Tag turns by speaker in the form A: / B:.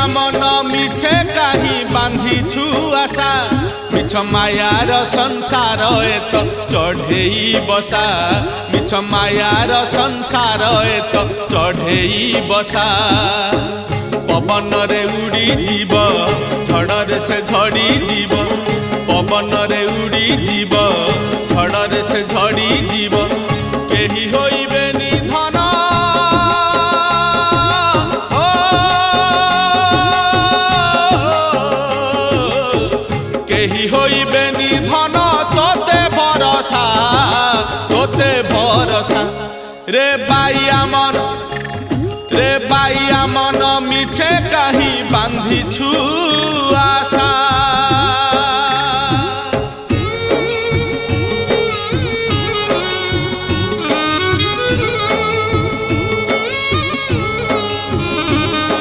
A: बाइया मन मिछे कहीं बांधिछु आशा मिछ मायार संसार एत चढ़ेई बसा मिछ मायार संसार एत चढ़ेई बसा पवन रे उड़ी जीव झड़े से झड़ी जीव पवन रे उड़ी जीव झड़े से झड़ी जीव केही होइबे निधन केही होइबे निधन तोते भरोसा रे बाइया मन मिछे कहीं बांधिछु